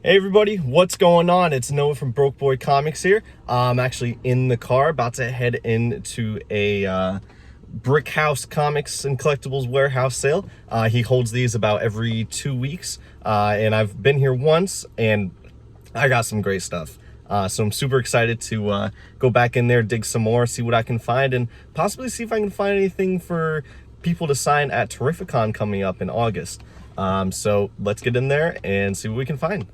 Hey everybody, what's going on? It's Noah from Broke Boy Comics here. I'm actually in the car about to head into a Brickhouse Comics and Collectables warehouse sale. He holds these about every 2 weeks, and I've been here once and I got some great stuff. So I'm super excited to go back in there, dig some more, see what I can find, and possibly see if I can find anything for people to sign at Terrificon coming up in August. So let's get in there and see what we can find.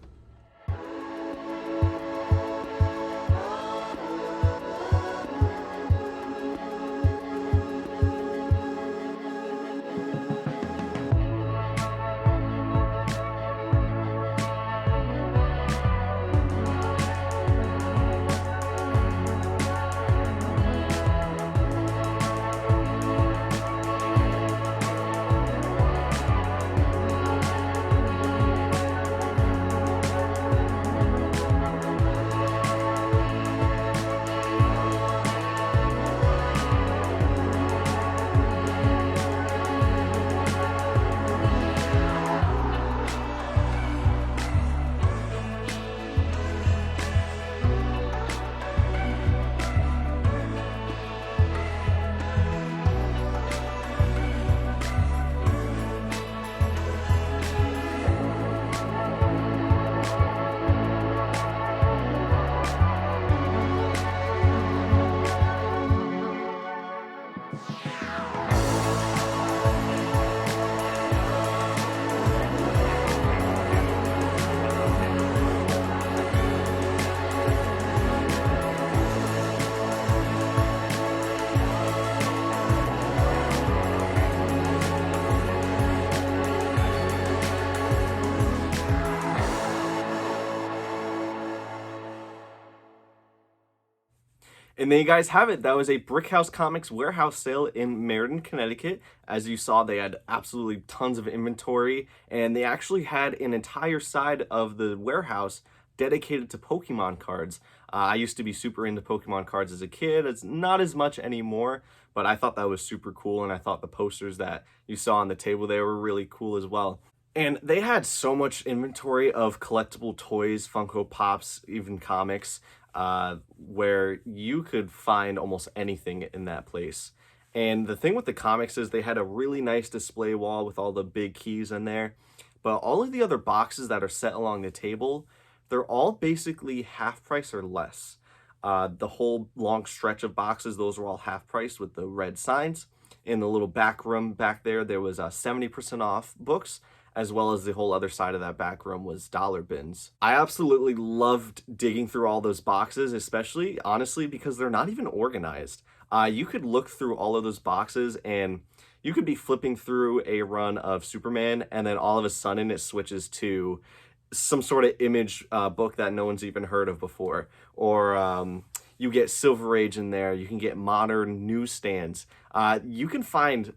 And there you guys have it. That was a Brickhouse Comics warehouse sale in Meriden, Connecticut. As you saw, they had absolutely tons of inventory, and they actually had an entire side of the warehouse dedicated to Pokemon cards. I used to be super into Pokemon cards as a kid. It's not as much anymore, but I thought that was super cool, and I thought the posters that you saw on the table there were really cool as well. And they had so much inventory of collectible toys, Funko Pops, even comics, where you could find almost anything in that place. And the thing with the comics is they had a really nice display wall with all the big keys in there. But all of the other boxes that are set along the table, they're all basically half price or less. The whole long stretch of boxes, those were all half price with the red signs. In the little back room back there, there was 70% off books, as well as the whole other side of that back room was dollar bins. I absolutely loved digging through all those boxes, especially, honestly, because they're not even organized. You could look through all of those boxes and you could be flipping through a run of Superman, and then all of a sudden it switches to some sort of image book that no one's even heard of before. Or you get Silver Age in there, you can get modern newsstands. You can find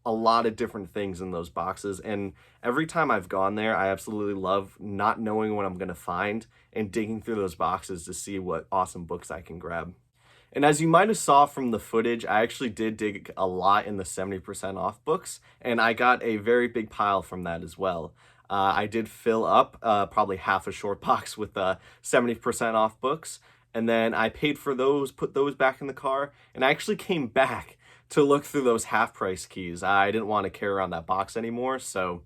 a lot of different things in those boxes, and every time I've gone there, I absolutely love not knowing what I'm going to find and digging through those boxes to see what awesome books I can grab. And as you might have saw from the footage, I actually did dig a lot in the 70% off books, and I got a very big pile from that as well. I did fill up probably half a short box with 70% off books, and then I paid for those, put those back in the car, and I actually came back to look through those half-price keys. I didn't want to carry around that box anymore, so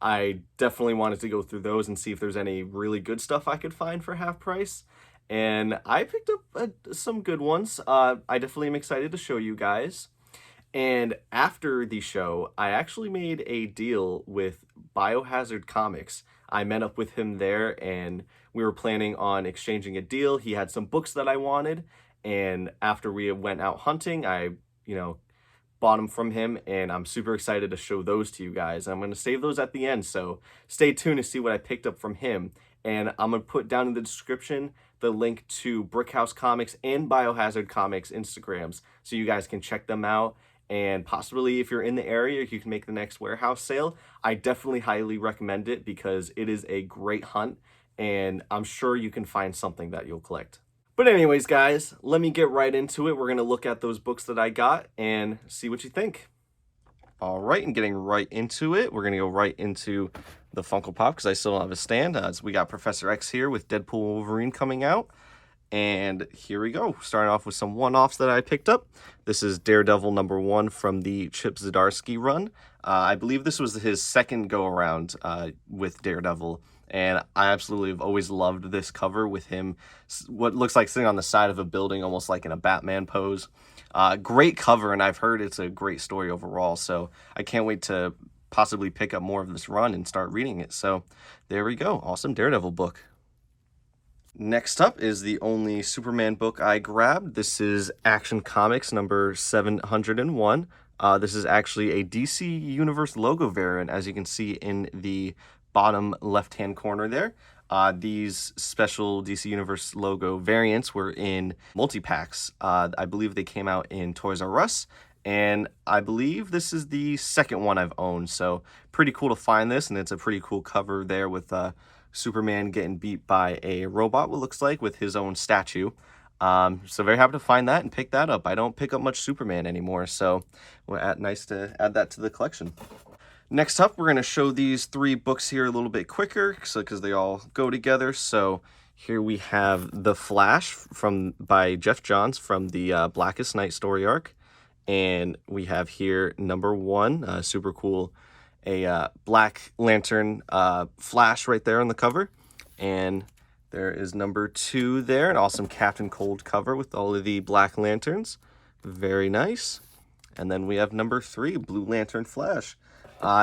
I definitely wanted to go through those and see if there's any really good stuff I could find for half price. And I picked up some good ones. I definitely am excited to show you guys. And after the show, I actually made a deal with Biohazard Comics. I met up with him there, and we were planning on exchanging a deal. He had some books that I wanted, and after we went out hunting, I bought them from him, and I'm super excited to show those to you guys. I'm going to save those at the end, so stay tuned to see what I picked up from him. And I'm going to put down in the description the link to Brickhouse Comics and Biohazard Comics Instagrams, so you guys can check them out. And possibly if you're in the area, you can make the next warehouse sale. I definitely highly recommend it because it is a great hunt, and I'm sure you can find something that you'll collect. But anyways, guys, let me get right into it. We're going to look at those books that I got and see what you think. All right, and getting right into it, we're going to go right into the Funko Pop because I still don't have a stand. So we got Professor X here with Deadpool Wolverine coming out. And here we go, starting off with some one-offs that I picked up. This is Daredevil #1 from the Chip Zdarsky run. I believe this was his second go-around with Daredevil, and I absolutely have always loved this cover with him, what looks like sitting on the side of a building, almost like in a Batman pose. Great cover, and I've heard it's a great story overall, so I can't wait to possibly pick up more of this run and start reading it. So there we go, awesome Daredevil book. Next up is the only Superman book I grabbed. This is Action Comics number 701. This is actually a DC Universe logo variant, as you can see in the bottom left-hand corner there. These special DC Universe logo variants were in multi-packs. I believe they came out in Toys R Us, and I believe this is the second one I've owned, so pretty cool to find this, and it's a pretty cool cover there with Superman getting beat by a robot, what looks like, with his own statue. So very happy to find that and pick that up. I don't pick up much Superman anymore, so nice to add that to the collection. Next up, we're going to show these three books here a little bit quicker, because they all go together. So here we have The Flash by Jeff Johns from the Blackest Night story arc. And we have here #1, super cool, a Black Lantern Flash right there on the cover. And there is #2 there, an awesome Captain Cold cover with all of the Black Lanterns. Very nice. And then we have #3, Blue Lantern Flash.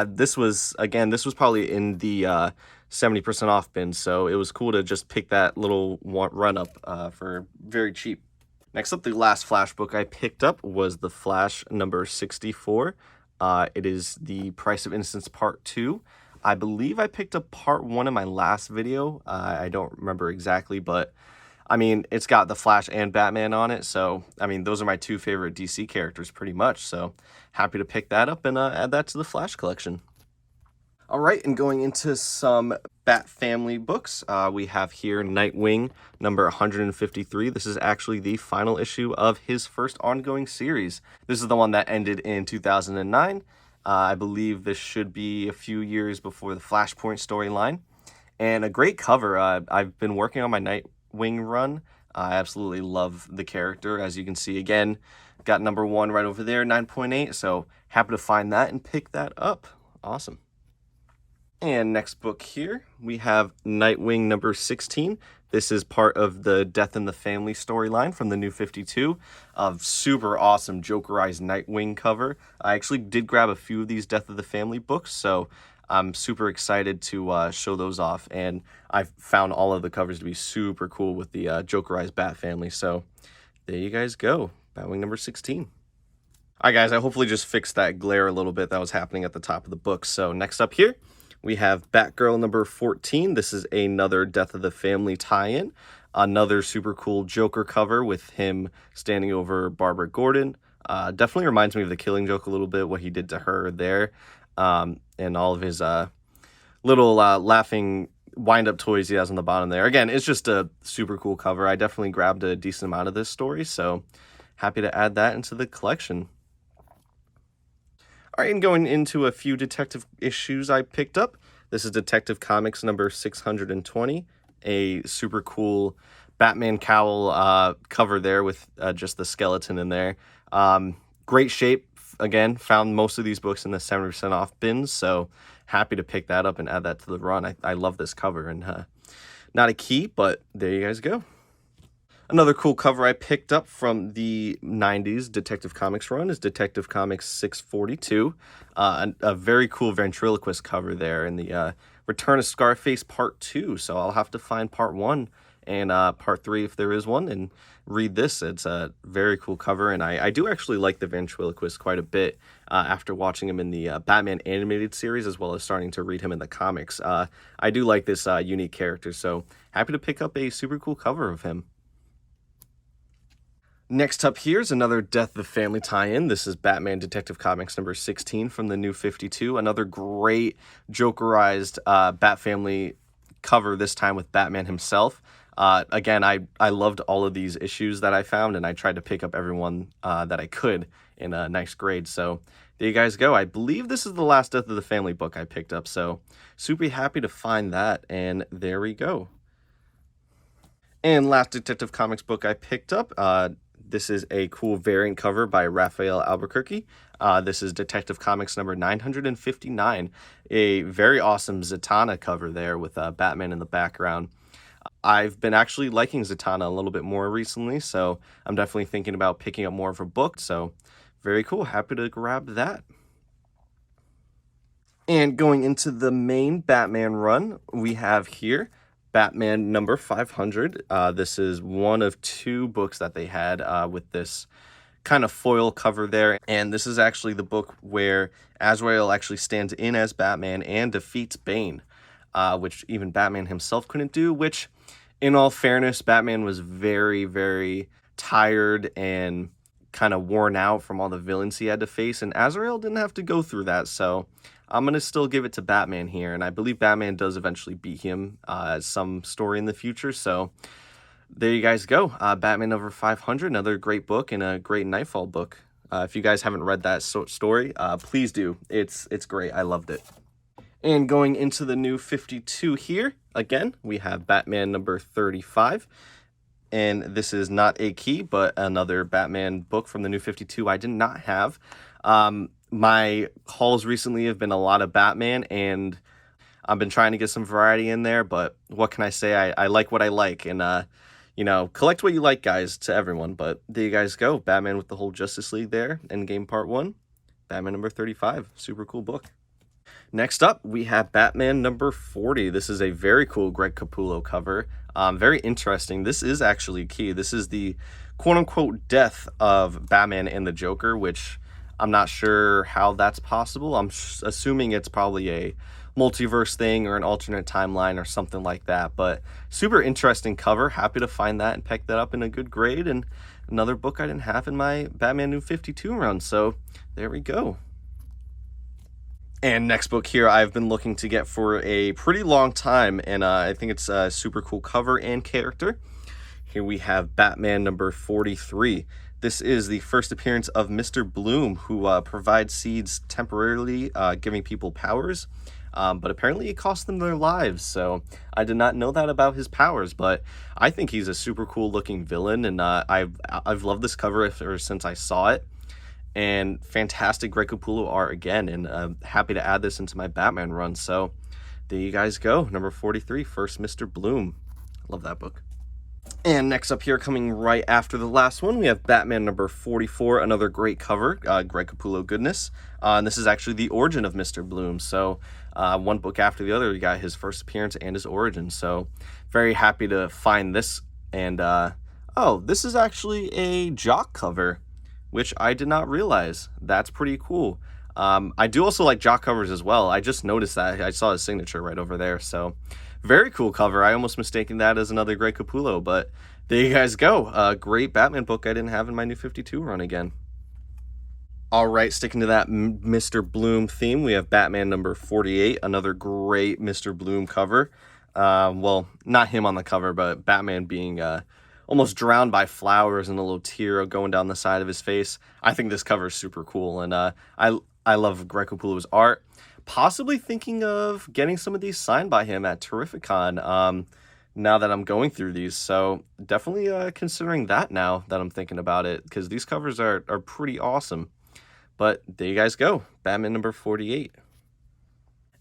This was probably in the 70% off bin, so it was cool to just pick that little run up for very cheap. Next up, the last Flash book I picked up was The Flash #64. It is The Price of Innocence Part 2. I believe I picked up Part 1 in my last video. I don't remember exactly, but I mean, it's got the Flash and Batman on it, so I mean, those are my two favorite DC characters pretty much, so happy to pick that up and add that to the Flash collection. All right, and going into some Bat Family books, we have here Nightwing number 153. This is actually the final issue of his first ongoing series. This is the one that ended in 2009. I believe this should be a few years before the Flashpoint storyline. And a great cover. I've been working on my Nightwing run. I absolutely love the character. As you can see, again, got #1 right over there, 9.8. So happy to find that and pick that up. Awesome. And next book here, we have Nightwing number 16. This is part of the Death in the Family storyline from the New 52. Super awesome Jokerized Nightwing cover. I actually did grab a few of these Death of the Family books, so I'm super excited to show those off. And I found all of the covers to be super cool with the Jokerized Bat Family. So there you guys go, Batwing number 16. All right, guys, I hopefully just fixed that glare a little bit that was happening at the top of the book. So next up here, we have Batgirl number 14. This is another Death of the Family tie-in. Another super cool Joker cover with him standing over Barbara Gordon. Definitely reminds me of the Killing Joke a little bit, what he did to her there. And all of his little laughing wind-up toys he has on the bottom there. Again, it's just a super cool cover. I definitely grabbed a decent amount of this story, so happy to add that into the collection. All right, and going into a few detective issues I picked up. This is Detective Comics number 620, a super cool Batman cowl cover there with just the skeleton in there. Great shape. Again, found most of these books in the 70% off bins, so happy to pick that up and add that to the run. I love this cover, and not a key, but there you guys go. Another cool cover I picked up from the 90s Detective Comics run is Detective Comics 642. A very cool ventriloquist cover there in the Return of Scarface Part 2. So I'll have to find Part 1 and Part 3 if there is one and read this. It's a very cool cover, and I do actually like the ventriloquist quite a bit after watching him in the Batman animated series, as well as starting to read him in the comics. I do like this unique character, so happy to pick up a super cool cover of him. Next up here is another Death of the Family tie-in. This is Batman Detective Comics number 16 from the New 52. Another great Jokerized Bat Family cover, this time with Batman himself. Again, I loved all of these issues that I found, and I tried to pick up every one that I could in a nice grade. So there you guys go. I believe this is the last Death of the Family book I picked up, so super happy to find that, and there we go. And last Detective Comics book I picked up, this is a cool variant cover by Raphael Albuquerque. This is Detective Comics number 959, a very awesome Zatanna cover there with Batman in the background. I've been actually liking Zatanna a little bit more recently, so I'm definitely thinking about picking up more of her book, so very cool. Happy to grab that. And going into the main Batman run, we have here Batman number 500. This is one of two books that they had with this kind of foil cover there. And this is actually the book where Azrael actually stands in as Batman and defeats Bane, which even Batman himself couldn't do, which, in all fairness, Batman was very, very tired and kind of worn out from all the villains he had to face, and Azrael didn't have to go through that, so I'm going to still give it to Batman here, and I believe Batman does eventually beat him at some story in the future, so there you guys go. Batman number 500, another great book and a great Nightfall book. If you guys haven't read that story, please do. It's great. I loved it. And going into the new 52 here, again, we have Batman number 35. And this is not a key, but another Batman book from the new 52 I did not have. My hauls recently have been a lot of Batman, and I've been trying to get some variety in there, but what can I say? I like what I like, and, collect what you like, guys, to everyone. But there you guys go. Batman with the whole Justice League there, Endgame Part 1, Batman number 35. Super cool book. Next up, we have Batman number 40. This is a very cool Greg Capullo cover. Very interesting. This is actually key. This is the quote-unquote death of Batman and the Joker, which I'm not sure how that's possible. I'm assuming it's probably a multiverse thing or an alternate timeline or something like that. But super interesting cover. Happy to find that and pick that up in a good grade. And another book I didn't have in my Batman New 52 run. So there we go. And next book here I've been looking to get for a pretty long time, and I think it's a super cool cover and character. Here we have Batman number 43. This is the first appearance of Mr. Bloom, who provides seeds temporarily, giving people powers, but apparently it costs them their lives, so I did not know that about his powers, but I think he's a super cool looking villain, and I've loved this cover ever since I saw it. And fantastic Greg Capullo art again, and happy to add this into my Batman run. So there you guys go. Number 43, first Mr. Bloom. Love that book. And next up here, coming right after the last one, we have Batman number 44, another great cover, Greg Capullo goodness. And this is actually the origin of Mr. Bloom. So one book after the other, you got his first appearance and his origin. So very happy to find this. And, oh, this is actually a Jock cover, which I did not realize. That's pretty cool. I do also like Jock covers as well. I just noticed that. I saw his signature right over there. So very cool cover. I almost mistaken that as another Greg Capullo, but there you guys go. A great Batman book I didn't have in my new 52 run again. All right, sticking to that Mr. Bloom theme, we have Batman number 48, another great Mr. Bloom cover. Well, not him on the cover, but Batman being almost drowned by flowers and a little tear going down the side of his face. I think this cover is super cool, and I love Greg Capullo's art. Possibly thinking of getting some of these signed by him at Terrificon now that I'm going through these. So definitely considering that now that I'm thinking about it, because these covers are pretty awesome. But there you guys go. Batman number 48.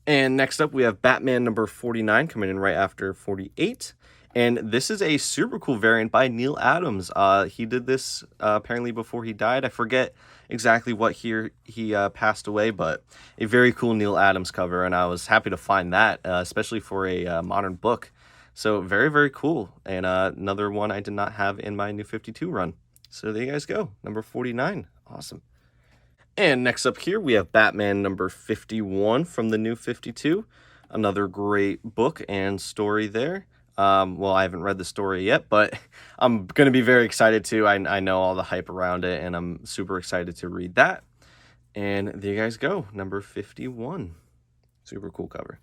And next up, we have Batman number 49 coming in right after 48. And this is a super cool variant by Neil Adams. He did this apparently before he died. I forget exactly what year he passed away, but a very cool Neil Adams cover, and I was happy to find that, especially for a modern book. So very, very cool, and another one I did not have in my new 52 run. So there you guys go, number 49. Awesome. And next up here, we have Batman number 51 from the new 52. Another great book and story there. Well, I haven't read the story yet, but I'm going to be very excited too. I know all the hype around it, and I'm super excited to read that. And there you guys go, number 51. Super cool cover.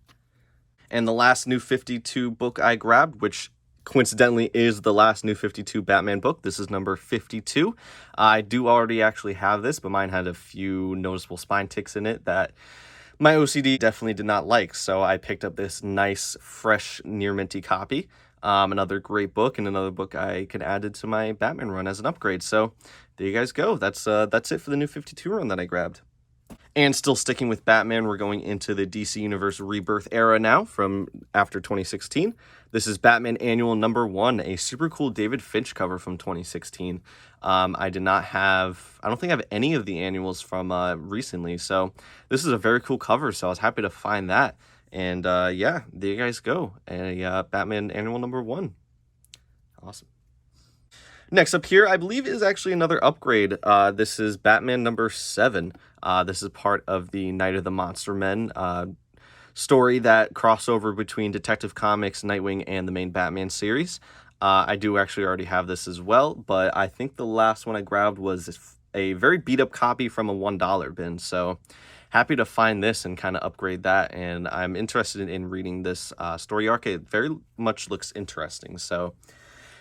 And the last new 52 book I grabbed, which coincidentally is the last New 52 Batman book. This is number 52. I do already actually have this, but mine had a few noticeable spine ticks in it that my OCD definitely did not like, so I picked up this nice, fresh, near minty copy. Another great book, and another book I could add it to my Batman run as an upgrade. So there you guys go. That's it for the New 52 run that I grabbed. And still sticking with Batman, we're going into the DC Universe Rebirth era now from after 2016. This is Batman Annual number 1, a super cool David Finch cover from 2016. I don't think I have any of the annuals from recently, so this is a very cool cover, so I was happy to find that. And yeah, there you guys go. Batman Annual number 1. Awesome. Next up here, I believe, is actually another upgrade. This is Batman number 7. This is part of the Night of the Monster Men story that crossover between Detective Comics, Nightwing, and the main Batman series. I do actually already have this as well, but I think the last one I grabbed was a very beat-up copy from a $1 bin, so happy to find this and kind of upgrade that, and I'm interested in reading this story arc. It very much looks interesting, so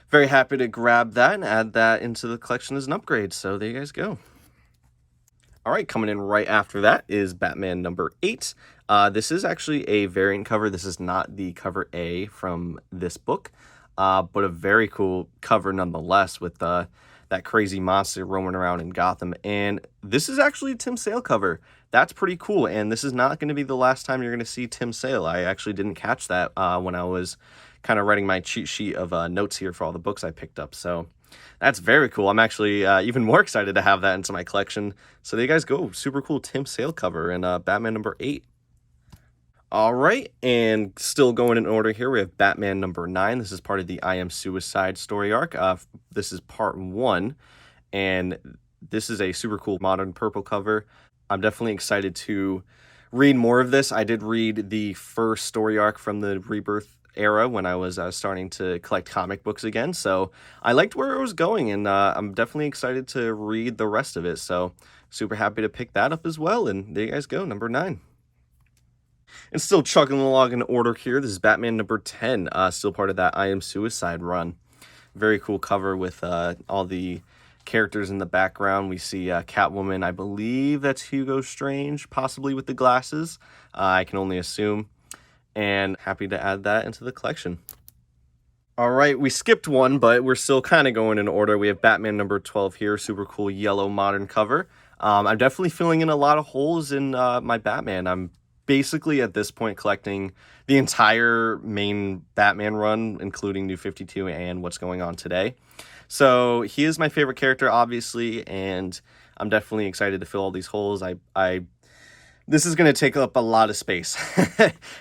very happy to grab that and add that into the collection as an upgrade. So there you guys go. All right, coming in right after that is Batman number 8. This is actually a variant cover. This is not the cover A from this book, but a very cool cover nonetheless with that crazy monster roaming around in Gotham. And this is actually Tim Sale cover. That's pretty cool. And this is not going to be the last time you're going to see Tim Sale. I actually didn't catch that when I was kind of writing my cheat sheet of notes here for all the books I picked up. So that's very cool. I'm actually even more excited to have that into my collection. So there you guys go. Super cool Tim Sale cover in Batman number 8. All right, and still going in order here, we have Batman number 9. This is part of the I Am Suicide story arc. This is part 1, and this is a super cool modern purple cover. I'm definitely excited to read more of this. I did read the first story arc from the Rebirth era when I was starting to collect comic books again, so I liked where it was going, and I'm definitely excited to read the rest of it, so super happy to pick that up as well. And there you guys go, number 9. And still chugging along in order here, this is Batman number 10, still part of that I Am Suicide run. Very cool cover with all the characters in the background. We see Catwoman, I believe that's Hugo Strange, possibly with the glasses. I can only assume. And happy to add that into the collection. All right, we skipped one, but we're still kind of going in order. We have Batman number 12 here, super cool yellow modern cover. I'm definitely filling in a lot of holes in my Batman. I'm basically at this point collecting the entire main Batman run, including New 52 and what's going on today. So he is my favorite character, obviously, and I'm definitely excited to fill all these holes. This is going to take up a lot of space.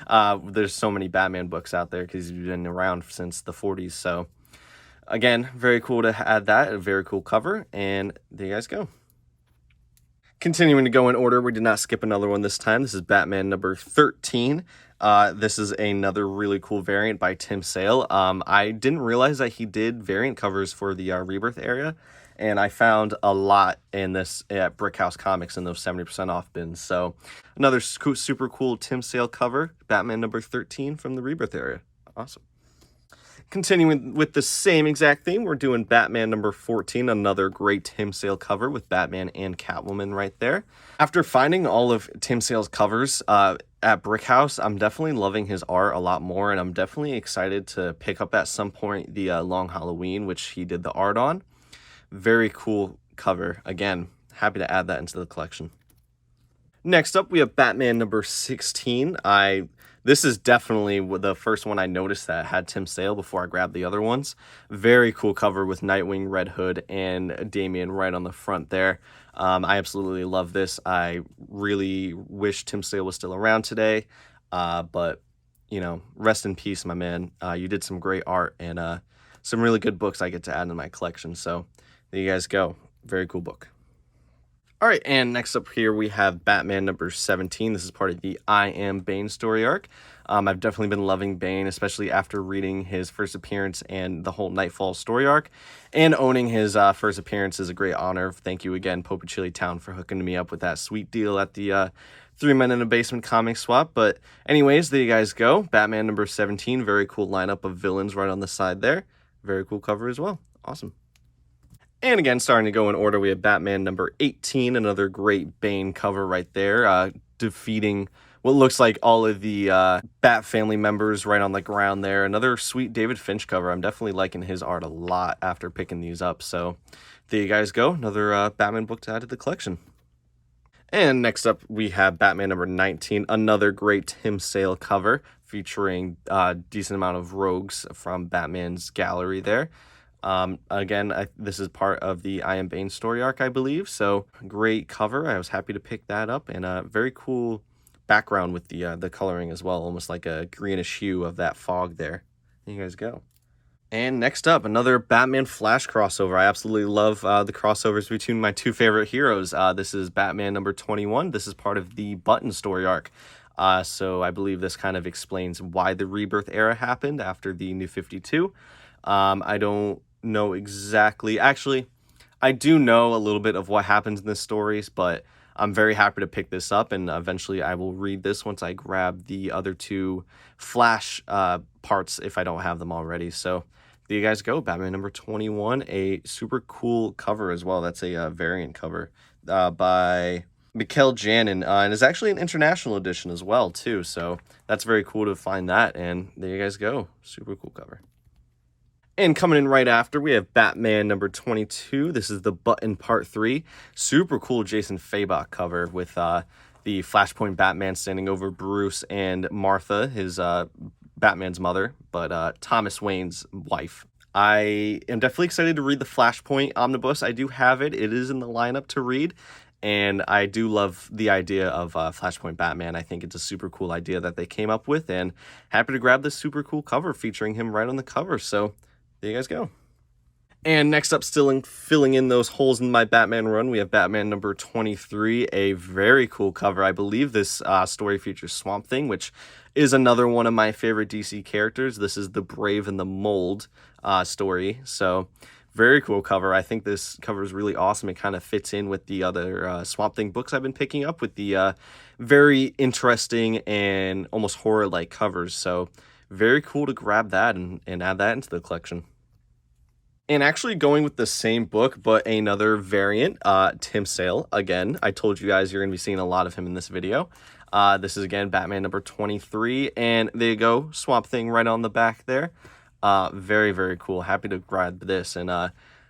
There's so many Batman books out there because he's been around since the 40s. So again, very cool to add that, a very cool cover, and there you guys go. Continuing to go in order, we did not skip another one this time. This is Batman number 13. This is another really cool variant by Tim Sale. I didn't realize that he did variant covers for the Rebirth area, and I found a lot in this at Brickhouse Comics in those 70% off bins. So another super cool Tim Sale cover, Batman number 13 from the Rebirth area. Awesome. Continuing with the same exact theme, we're doing Batman number 14, another great Tim Sale cover with Batman and Catwoman right there. After finding all of Tim Sale's covers at Brickhouse, I'm definitely loving his art a lot more, and I'm definitely excited to pick up at some point the Long Halloween, which he did the art on. Very cool cover. Again, happy to add that into the collection. Next up, we have Batman number 16. This is definitely the first one I noticed that had Tim Sale before I grabbed the other ones. Very cool cover with Nightwing, Red Hood, and Damian right on the front there. I absolutely love this. I really wish Tim Sale was still around today, but, you know, rest in peace, my man. You did some great art and some really good books I get to add to my collection, so there you guys go. Very cool book. All right, and next up here we have Batman number 17. This is part of the I Am Bane story arc. I've definitely been loving Bane, especially after reading his first appearance and the whole Nightfall story arc. And owning his first appearance is a great honor. Thank you again, Pope of Chili Town, for hooking me up with that sweet deal at the Three Men in a Basement comic swap. But anyways, there you guys go. Batman number 17. Very cool lineup of villains right on the side there. Very cool cover as well. Awesome. And again, starting to go in order, we have Batman number 18, another great Bane cover right there, defeating what looks like all of the Bat family members right on the ground there. Another sweet David Finch cover. I'm definitely liking his art a lot after picking these up. So there you guys go. Another Batman book to add to the collection. And next up, we have Batman number 19, another great Tim Sale cover featuring a decent amount of rogues from Batman's gallery there. Again, this is part of the I Am Bane story arc, I believe. So great cover. I was happy to pick that up, and a very cool background with the coloring as well, almost like a greenish hue of that fog there. There you guys go. And next up, another Batman Flash crossover. I absolutely love the crossovers between my two favorite heroes. This is Batman number 21. This is part of the Button story arc. So I believe this kind of explains why the Rebirth era happened after the New 52. I don't know exactly. Actually, I do know a little bit of what happens in the stories, but I'm very happy to pick this up, and eventually I will read this once I grab the other two Flash parts if I don't have them already. So there you guys go. Batman number 21, a super cool cover as well. That's a variant cover by Mikkel Janin, and is actually an international edition as well too. So that's very cool to find that, and there you guys go. Super cool cover. And coming in right after, we have Batman number 22. This is the Button Part 3. Super cool Jason Fabok cover with the Flashpoint Batman standing over Bruce and Martha, his Batman's mother, but Thomas Wayne's wife. I am definitely excited to read the Flashpoint Omnibus. I do have it. It is in the lineup to read. And I do love the idea of Flashpoint Batman. I think it's a super cool idea that they came up with, and happy to grab this super cool cover featuring him right on the cover. So there you guys go. And next up, still filling in those holes in my Batman run, we have Batman number 23, a very cool cover. I believe this story features Swamp Thing, which is another one of my favorite DC characters. This is the Brave and the Mold story. So very cool cover. I think this cover is really awesome. It kind of fits in with the other Swamp Thing books I've been picking up with the very interesting and almost horror-like covers. So very cool to grab that and add that into the collection. And actually going with the same book, but another variant, Tim Sale. Again, I told you guys you're going to be seeing a lot of him in this video. This is, again, Batman number 23. And there you go, Swamp Thing right on the back there. Very, very cool. Happy to grab this. And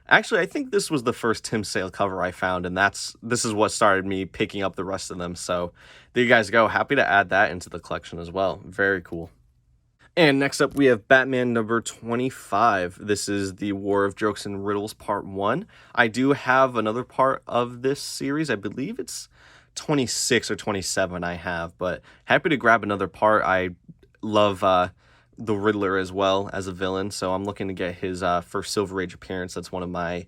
actually, I think this was the first Tim Sale cover I found. And this is what started me picking up the rest of them. So there you guys go. Happy to add that into the collection as well. Very cool. And next up, we have Batman number 25. This is the War of Jokes and Riddles Part 1. I do have another part of this series. I believe it's 26 or 27 I have, but happy to grab another part. I love the Riddler as well as a villain, so I'm looking to get his first Silver Age appearance. That's one of my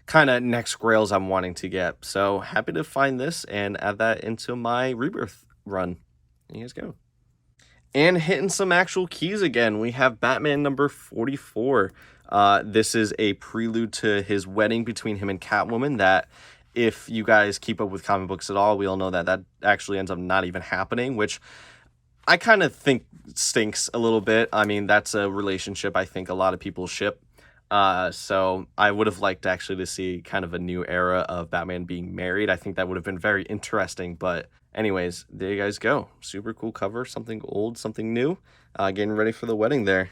kind of next grails I'm wanting to get. So happy to find this and add that into my Rebirth run. There you guys go. And hitting some actual keys again, we have Batman number 44. This is a prelude to his wedding between him and Catwoman that, if you guys keep up with comic books at all, we all know that that actually ends up not even happening, which I kind of think stinks a little bit. I mean, that's a relationship I think a lot of people ship. So I would have liked actually to see kind of a new era of Batman being married. I think that would have been very interesting, but anyways, there you guys go. Super cool cover, something old, something new, getting ready for the wedding there.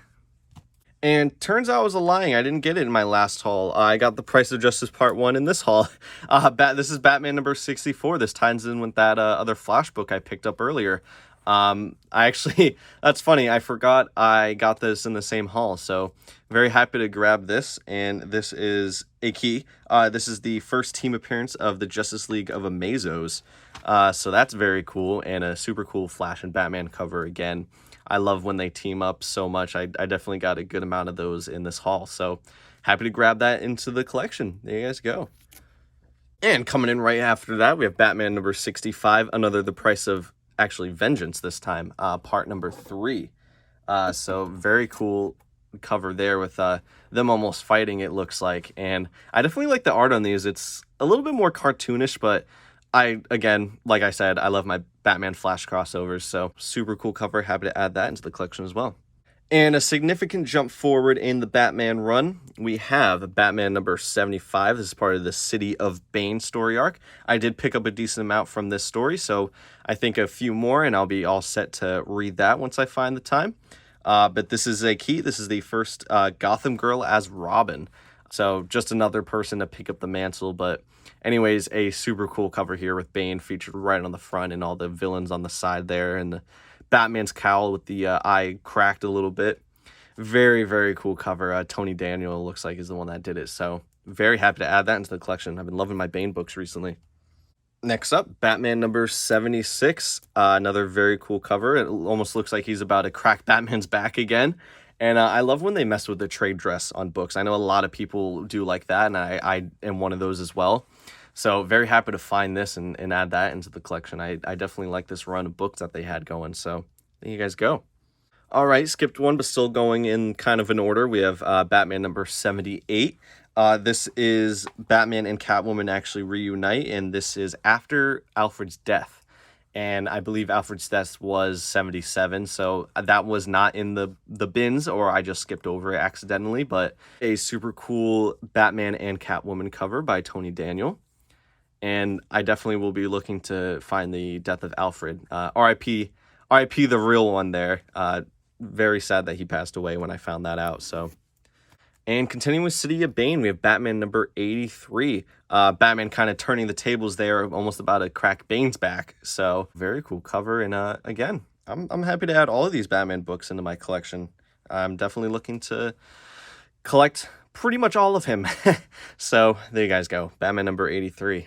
And turns out I was lying. I didn't get it in my last haul. I got the Price of Justice Part 1 in this haul. This is Batman number 64. This ties in with that other Flash book I picked up earlier. I actually, that's funny. I forgot I got this in the same haul. So very happy to grab this. And this is a key. This is the first team appearance of the Justice League of Amazos. So that's very cool, and a super cool Flash and Batman cover again. I love when they team up so much. I definitely got a good amount of those in this haul. So happy to grab that into the collection. There you guys go. And coming in right after that, we have Batman number 65, another The Price of Vengeance this time, part number 3. So very cool cover there with them almost fighting, it looks like. And I definitely like the art on these. It's a little bit more cartoonish, but again, like I said, I love my Batman Flash crossovers, so super cool cover. Happy to add that into the collection as well. And a significant jump forward in the Batman run, we have Batman number 75. This is part of the City of Bane story arc. I did pick up a decent amount from this story, so I think a few more, and I'll be all set to read that once I find the time. But this is a key. This is the first Gotham girl as Robin. So just another person to pick up the mantle. But anyways, a super cool cover here with Bane featured right on the front and all the villains on the side there. And the Batman's cowl with the eye cracked a little bit. Very, very cool cover. Tony Daniel looks like is the one that did it. So very happy to add that into the collection. I've been loving my Bane books recently. Next up, Batman number 76. Another very cool cover. It almost looks like he's about to crack Batman's back again. And I love when they mess with the trade dress on books. I know a lot of people do like that, and I am one of those as well. So very happy to find this and add that into the collection. I definitely like this run of books that they had going. So there you guys go. All right, skipped one, but still going in kind of an order. We have Batman number 78. This is Batman and Catwoman actually reunite, and this is after Alfred's death. And I believe Alfred's death was 77, so that was not in the bins, or I just skipped over it accidentally, but a super cool Batman and Catwoman cover by Tony Daniel. And I definitely will be looking to find the death of Alfred. R.I.P. the real one there. Very sad that he passed away when I found that out, so... And continuing with City of Bane, we have Batman number 83. Batman kind of turning the tables there, almost about to crack Bane's back. So very cool cover. And again, I'm happy to add all of these Batman books into my collection. I'm definitely looking to collect pretty much all of him. So there you guys go. Batman number 83.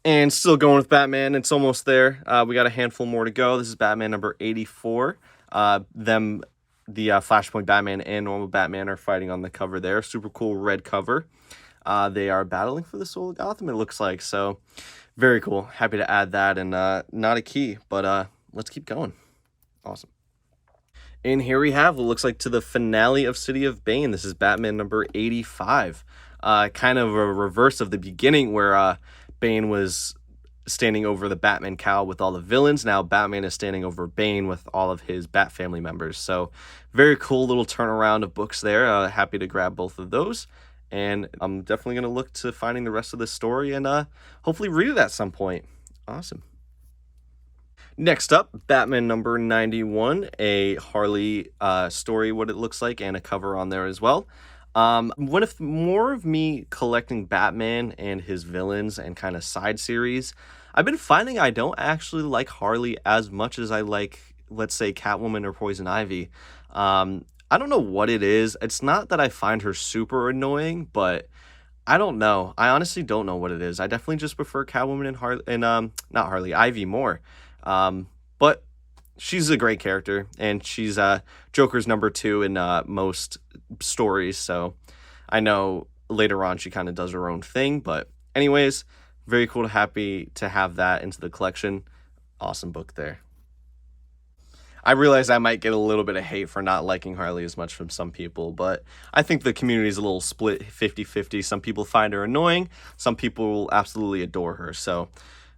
And still going with Batman. It's almost there. We got a handful more to go. This is Batman number 84. The Flashpoint Batman and normal Batman are fighting on the cover there. Super cool red cover. They are battling for the soul of Gotham, it looks like. So, very cool. Happy to add that. And not a key, but let's keep going. Awesome. And here we have what looks like to the finale of City of Bane. This is Batman number 85. Kind of a reverse of the beginning where Bane was standing over the Batman cowl with all the villains. Now Batman is standing over Bane with all of his Bat family members. So very cool little turnaround of books there. Happy to grab both of those. And I'm definitely going to look to finding the rest of the story and hopefully read it at some point. Awesome. Next up, Batman number 91, a Harley story, what it looks like, and a cover on there as well. One of more of me collecting Batman and his villains and kind of side series, I've been finding I don't actually like Harley as much as I like, let's say, Catwoman or Poison Ivy. I don't know what it is. It's not that I find her super annoying, but I don't know. I honestly don't know what it is. I definitely just prefer Catwoman and not Harley, Ivy more. But she's a great character, and she's Joker's number 2 in most stories, so I know later on she kind of does her own thing, but anyways, very cool, happy to have that into the collection. Awesome book there. I realize I might get a little bit of hate for not liking Harley as much from some people, but I think the community is a little split 50-50. Some people find her annoying, some people absolutely adore her, so...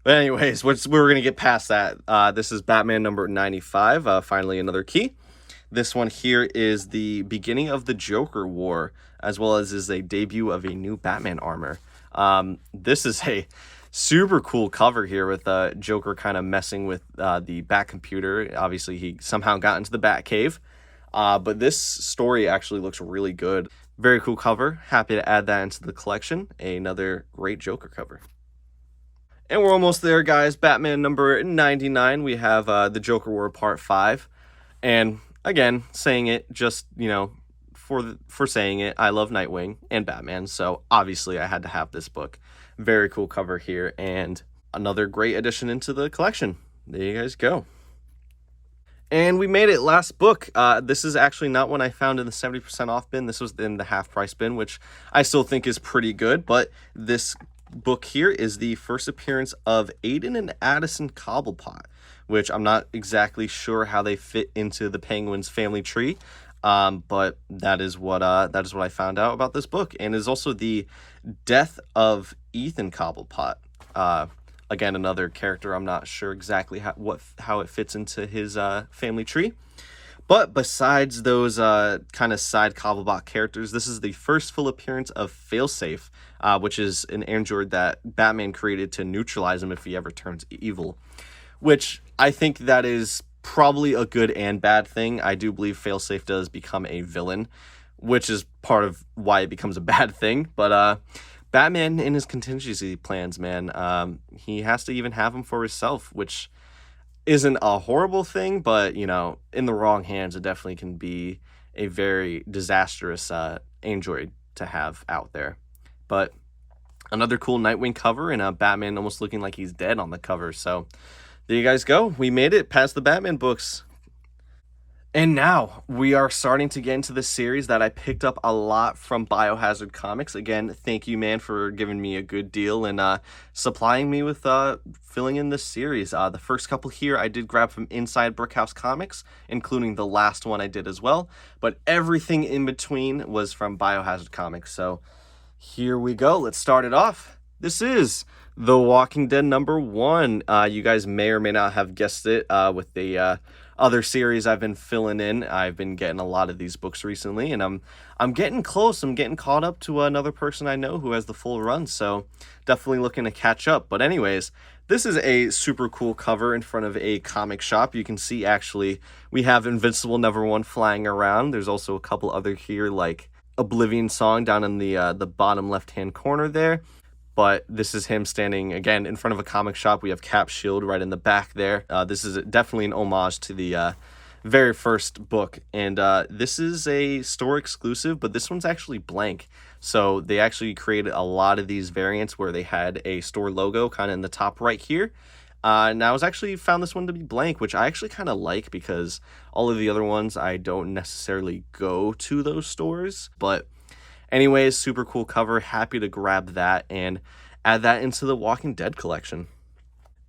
But anyways, we're going to get past that. This is Batman number 95, finally another key. This one here is the beginning of the Joker War, as well as is a debut of a new Batman armor. This is a super cool cover here with Joker kind of messing with the Bat computer. Obviously, he somehow got into the Bat cave. But this story actually looks really good. Very cool cover. Happy to add that into the collection. Another great Joker cover. And we're almost there, guys. Batman number 99. We have the Joker War Part 5. And again, saying it just, for saying it, I love Nightwing and Batman. So obviously I had to have this book. Very cool cover here. And another great addition into the collection. There you guys go. And we made it, last book. This is actually not one I found in the 70% off bin. This was in the half price bin, which I still think is pretty good. But this book here is the first appearance of Aiden and Addison Cobblepot, which I'm not exactly sure how they fit into the Penguin's family tree, but that is what I found out about this book, and is also the death of Ethan Cobblepot. Again, another character I'm not sure exactly how it fits into his family tree. But besides those kind of side Cobblepot characters, this is the first full appearance of Failsafe, which is an android that Batman created to neutralize him if he ever turns evil. Which I think that is probably a good and bad thing. I do believe Failsafe does become a villain, which is part of why it becomes a bad thing. But Batman, in his contingency plans, man, he has to even have him for himself, which isn't a horrible thing, but, you know, in the wrong hands, it definitely can be a very disastrous android to have out there. But another cool Nightwing cover, and Batman almost looking like he's dead on the cover. So there you guys go. We made it past the Batman books. And now we are starting to get into the series that I picked up a lot from Biohazard Comics. Again, thank you, man, for giving me a good deal and supplying me with filling in this series. The first couple here I did grab from inside Brickhouse Comics, including the last one I did as well. But everything in between was from Biohazard Comics. So here we go. Let's start it off. This is The Walking Dead #1. You guys may or may not have guessed it with the other series I've been filling in. I've been getting a lot of these books recently, and I'm getting close. I'm getting caught up to another person I know who has the full run, so definitely looking to catch up. But anyways, this is a super cool cover in front of a comic shop. You can see actually we have Invincible #1 flying around. There's also a couple other here like Oblivion Song down in the bottom left-hand corner there. But this is him standing, again, in front of a comic shop. We have Cap's shield right in the back there. This is definitely an homage to the very first book. And this is a store exclusive, but this one's actually blank. So they actually created a lot of these variants where they had a store logo kind of in the top right here. And I was actually found this one to be blank, which I actually kind of like because all of the other ones, I don't necessarily go to those stores. But anyways, super cool cover. Happy to grab that and add that into the Walking Dead collection.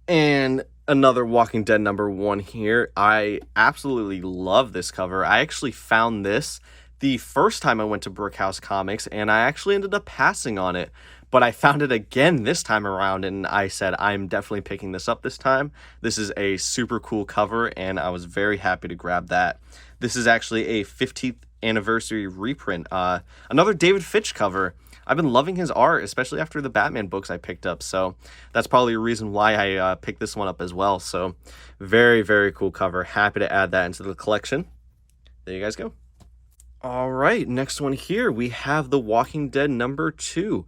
And another Walking Dead #1 here. I absolutely love this cover. I actually found this the first time I went to Brickhouse Comics, and I actually ended up passing on it. But I found it again this time around, and I said, I'm definitely picking this up this time. This is a super cool cover, and I was very happy to grab that. This is actually a 15th anniversary reprint. Another David Fitch cover. I've been loving his art, especially after the Batman books I picked up. So that's probably a reason why I picked this one up as well. So very, very cool cover. Happy to add that into the collection. There you guys go. All right, next one here, we have The Walking Dead #2.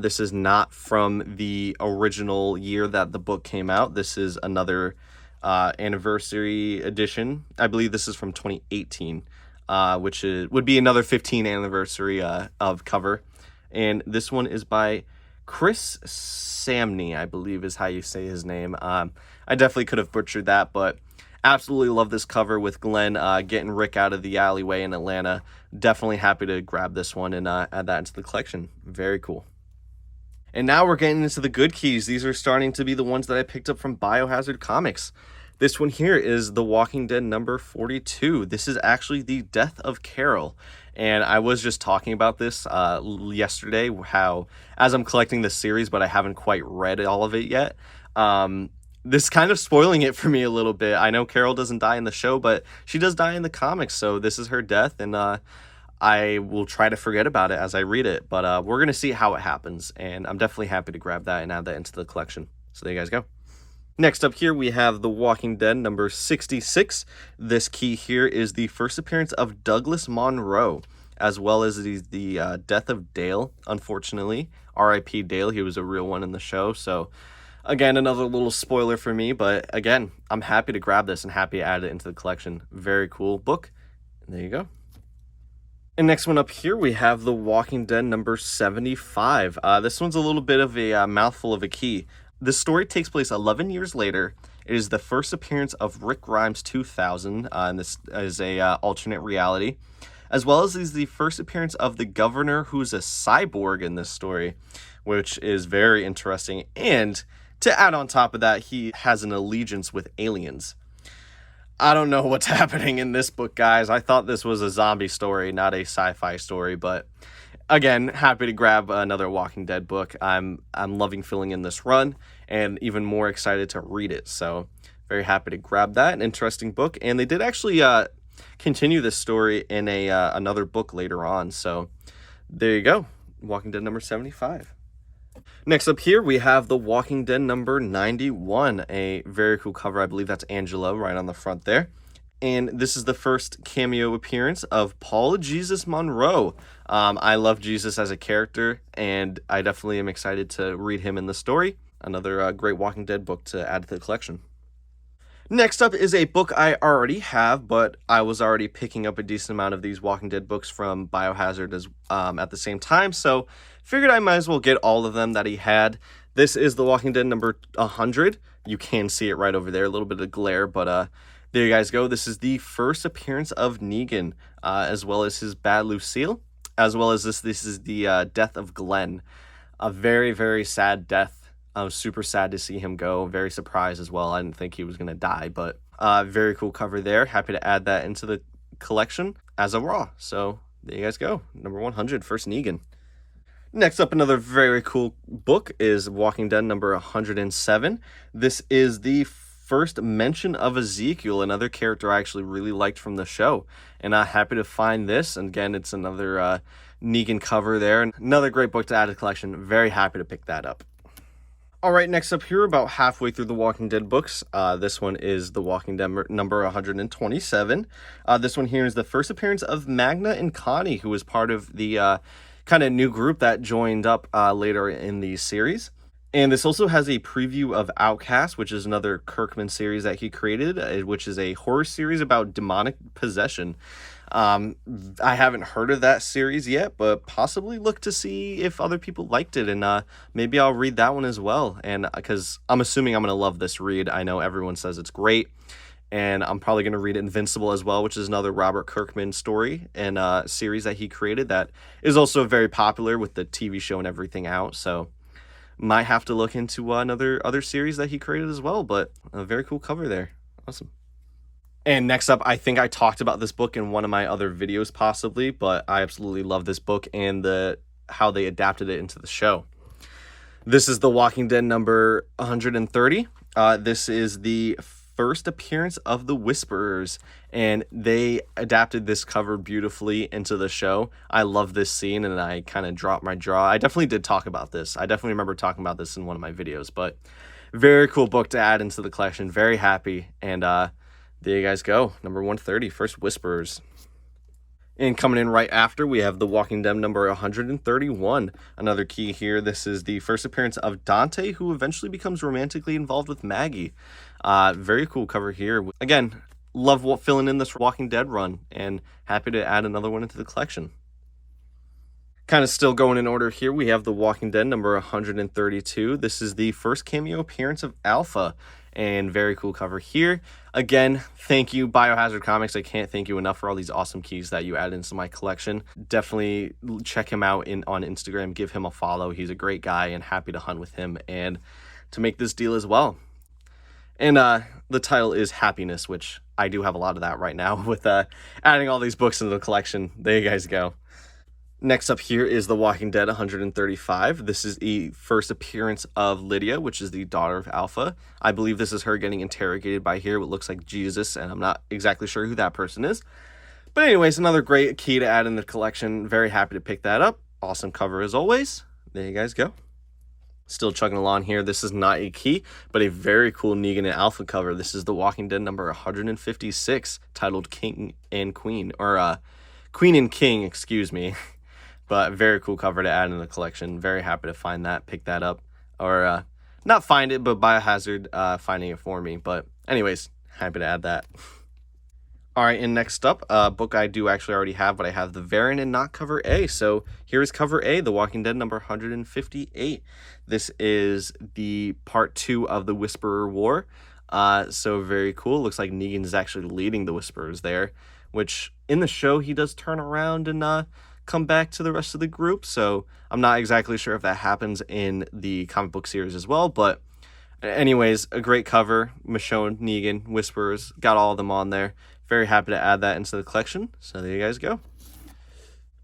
This is not from the original year that the book came out. This is another anniversary edition. I believe this is from 2018, which would be another 15th anniversary of cover. And this one is by Chris Samney, I believe is how you say his name. I definitely could have butchered that, but absolutely love this cover with Glenn getting Rick out of the alleyway in Atlanta. Definitely happy to grab this one and add that into the collection. Very cool. And now we're getting into the good keys. These are starting to be the ones that I picked up from Biohazard Comics. This one here is The Walking Dead #42. This is actually the death of Carol. And I was just talking about this yesterday, how as I'm collecting this series, but I haven't quite read all of it yet, this is kind of spoiling it for me a little bit. I know Carol doesn't die in the show, but she does die in the comics, so this is her death, and I will try to forget about it as I read it, but we're going to see how it happens, and I'm definitely happy to grab that and add that into the collection. So there you guys go. Next up here, we have The Walking Dead #66. This key here is the first appearance of Douglas Monroe, as well as the death of Dale, unfortunately. R.I.P. Dale, he was a real one in the show, so again, another little spoiler for me, but again, I'm happy to grab this and happy to add it into the collection. Very cool book. And there you go. And next one up here, we have The Walking Dead #75. This one's a little bit of a mouthful of a key. This story takes place 11 years later. It is the first appearance of Rick Grimes 2000, and this is a alternate reality, as well as is the first appearance of the governor, who's a cyborg in this story, which is very interesting. And to add on top of that, he has an allegiance with aliens. I don't know what's happening in this book, guys. I thought this was a zombie story, not a sci-fi story, but again, happy to grab another Walking Dead book. I'm loving filling in this run, and even more excited to read it. So very happy to grab that. An interesting book. And they did actually continue this story in another book later on. So there you go. Walking Dead number 75. Next up here, we have The Walking Dead number 91. A very cool cover. I believe that's Angela right on the front there. And this is the first cameo appearance of Paul Jesus Monroe. I love Jesus as a character, and I definitely am excited to read him in the story. Another great Walking Dead book to add to the collection. Next up is a book I already have, but I was already picking up a decent amount of these Walking Dead books from Biohazard at the same time, so figured I might as well get all of them that he had. This is The Walking Dead number 100. You can see it right over there, a little bit of glare, but there you guys go. This is the first appearance of Negan, as well as his bad Lucille, as well as this is the death of Glenn. A very, very sad death. I was super sad to see him go. Very surprised as well. I didn't think he was going to die, but very cool cover there. Happy to add that into the collection as a raw. So there you guys go. Number 100, first Negan. Next up, another very cool book is Walking Dead number 107. This is the first mention of Ezekiel, another character I actually really liked from the show. And I'm happy to find this. And again, it's another Negan cover there. Another great book to add to the collection. Very happy to pick that up. All right, next up here, about halfway through the Walking Dead books, this one is The Walking Dead number 127. This one here is the first appearance of Magna and Connie, who was part of the kind of new group that joined up later in the series. And this also has a preview of Outcast, which is another Kirkman series that he created, which is a horror series about demonic possession. I haven't heard of that series yet, but possibly look to see if other people liked it, and maybe I'll read that one as well. And because I'm assuming I'm going to love this read. I know everyone says it's great, and I'm probably going to read Invincible as well, which is another Robert Kirkman story and series that he created that is also very popular with the TV show and everything out. So might have to look into other series that he created as well, but a very cool cover there. Awesome. And next up, I think I talked about this book in one of my other videos possibly, but I absolutely love this book and how they adapted it into the show. This is The Walking Dead number 130. This is the first appearance of the Whisperers, and they adapted this cover beautifully into the show. I love this scene, and I kind of dropped my jaw. I definitely did talk about this. I definitely remember talking about this in one of my videos, but very cool book to add into the collection. Very happy, and there you guys go. Number 130, first Whisperers. And coming in right after, we have The Walking Dead number 131. Another key here. This is the first appearance of Dante, who eventually becomes romantically involved with Maggie. Very cool cover here. Again, love filling in this Walking Dead run, and happy to add another one into the collection. Kind of still going in order here, we have The Walking Dead number 132. This is the first cameo appearance of Alpha, and very cool cover here. Again, thank you, Biohazard Comics. I can't thank you enough for all these awesome keys that you add into my collection. Definitely check him out on Instagram. Give him a follow. He's a great guy, and happy to hunt with him and to make this deal as well. And the title is Happiness, which I do have a lot of that right now with adding all these books into the collection. There you guys go. Next up here is The Walking Dead 135. This is the first appearance of Lydia, which is the daughter of Alpha. I believe this is her getting interrogated by here, what looks like Jesus, and I'm not exactly sure who that person is. But anyways, another great key to add in the collection. Very happy to pick that up. Awesome cover as always. There you guys go. Still chugging along here. This is not a key, but a very cool Negan and Alpha cover. This is The Walking Dead number 156, titled King and Queen, or Queen and King, excuse me. But very cool cover to add in the collection. Very happy to find that, pick that up. Or not find it, but Biohazard finding it for me. But anyways, happy to add that. All right, and next up, a book I do actually already have, but I have the variant and not cover A. So here's cover A, The Walking Dead number 158. This is the part 2 of the Whisperer War. So very cool. Looks like Negan is actually leading the Whisperers there, which in the show he does turn around and come back to the rest of the group. So I'm not exactly sure if that happens in the comic book series as well. But anyways, a great cover. Michonne, Negan, Whisperers, got all of them on there. Very happy to add that into the collection. So there you guys go.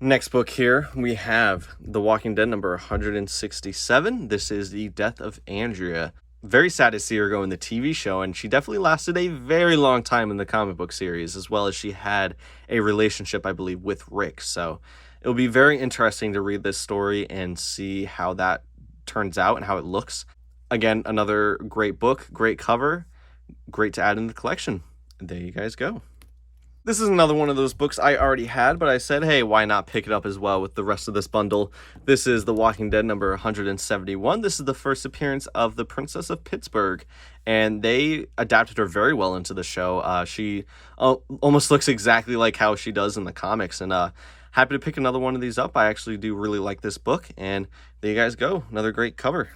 Next book here, we have The Walking Dead number 167. This is the death of Andrea. Very sad to see her go in the TV show, and she definitely lasted a very long time in the comic book series, as well as she had a relationship, I believe, with Rick. So it'll be very interesting to read this story and see how that turns out and how it looks. Again, another great book, great cover, great to add in the collection. And there you guys go. This is another one of those books I already had, but I said, hey, why not pick it up as well with the rest of this bundle? This is The Walking Dead number 171. This is the first appearance of the Princess of Pittsburgh, and they adapted her very well into the show. She almost looks exactly like how she does in the comics, and happy to pick another one of these up. I actually do really like this book, and there you guys go. Another great cover.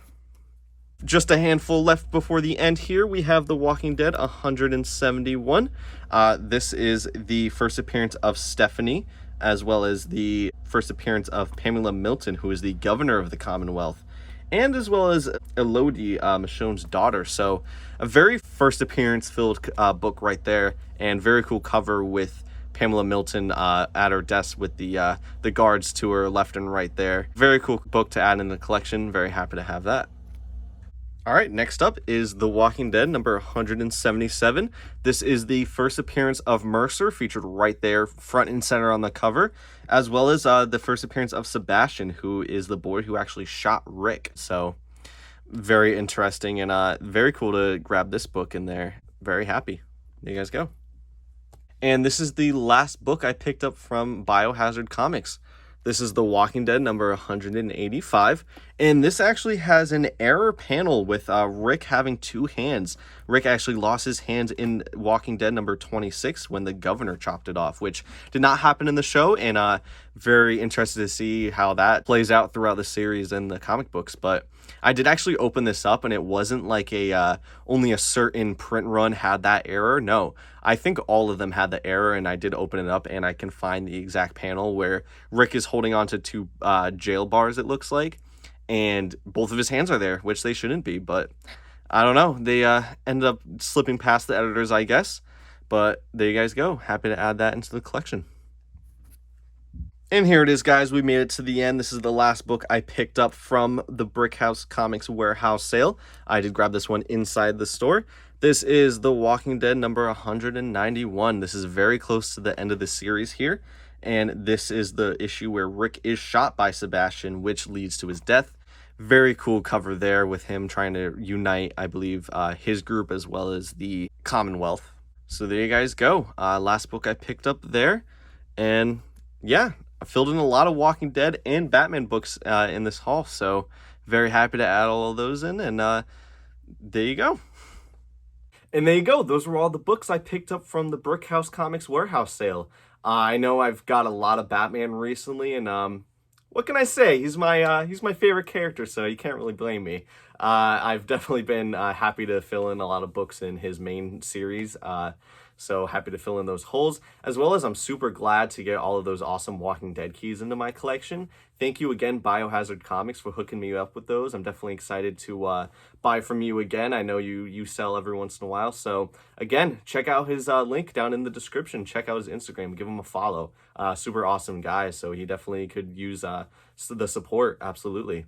Just a handful left before the end here. We have The Walking Dead 171. This is the first appearance of Stephanie, as well as the first appearance of Pamela Milton, who is the governor of the Commonwealth, and as well as Elodie, Michonne's daughter. So a very first appearance filled book right there, and very cool cover with Pamela Milton at her desk with the guards to her left and right there. Very cool book to add in the collection. Very happy to have that. All right, next up is The Walking Dead number 177. This is the first appearance of Mercer, featured right there front and center on the cover, as well as the first appearance of Sebastian, who is the boy who actually shot Rick. So very interesting and very cool to grab this book in there. Very happy. There you guys go. And this is the last book I picked up from Biohazard Comics. This is The Walking Dead number 185, and this actually has an error panel with Rick having two hands. Rick actually lost his hand in Walking Dead number 26 when the governor chopped it off, which did not happen in the show, and very interested to see how that plays out throughout the series and the comic books. But I did actually open this up, and it wasn't like only a certain print run had that error. No, I think all of them had the error, and I did open it up, and I can find the exact panel where Rick is holding on to two jail bars, it looks like, and both of his hands are there, which they shouldn't be, but I don't know. They ended up slipping past the editors, I guess, but there you guys go. Happy to add that into the collection. And here it is, guys. We made it to the end. This is the last book I picked up from the Brickhouse Comics warehouse sale. I did grab this one inside the store. This is The Walking Dead number 191. This is very close to the end of the series here. And this is the issue where Rick is shot by Sebastian, which leads to his death. Very cool cover there with him trying to unite, I believe, his group as well as the Commonwealth. So there you guys go. Last book I picked up there. And yeah, I filled in a lot of Walking Dead and Batman books in this haul, so very happy to add all of those in, and there you go. And there you go. Those were all the books I picked up from the Brickhouse Comics warehouse sale. I know I've got a lot of Batman recently, and what can I say? He's my favorite character, so you can't really blame me. I've definitely been happy to fill in a lot of books in his main series. So happy to fill in those holes, as well as I'm super glad to get all of those awesome Walking Dead keys into my collection. Thank you again, Biohazard Comics, for hooking me up with those. I'm definitely excited to buy from you again. I know you sell every once in a while. So again, check out his link down in the description. Check out his Instagram. Give him a follow. Super awesome guy. So he definitely could use the support. Absolutely.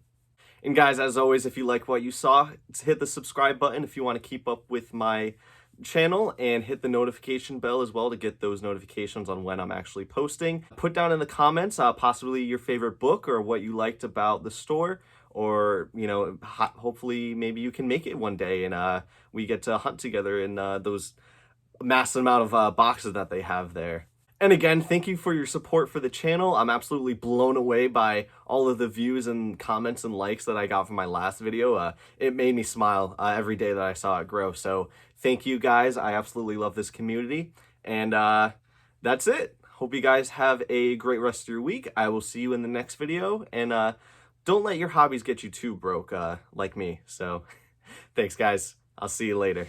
And guys, as always, if you like what you saw, hit the subscribe button if you want to keep up with my channel, and hit the notification bell as well to get those notifications on when I'm actually posting. Put down in the comments possibly your favorite book or what you liked about the store, or hopefully maybe you can make it one day and we get to hunt together in those massive amount of boxes that they have there. And again, thank you for your support for the channel. I'm absolutely blown away by all of the views and comments and likes that I got from my last video. It made me smile every day that I saw it grow. So thank you guys. I absolutely love this community. And that's it. Hope you guys have a great rest of your week. I will see you in the next video. And don't let your hobbies get you too broke like me. So thanks, guys. I'll see you later.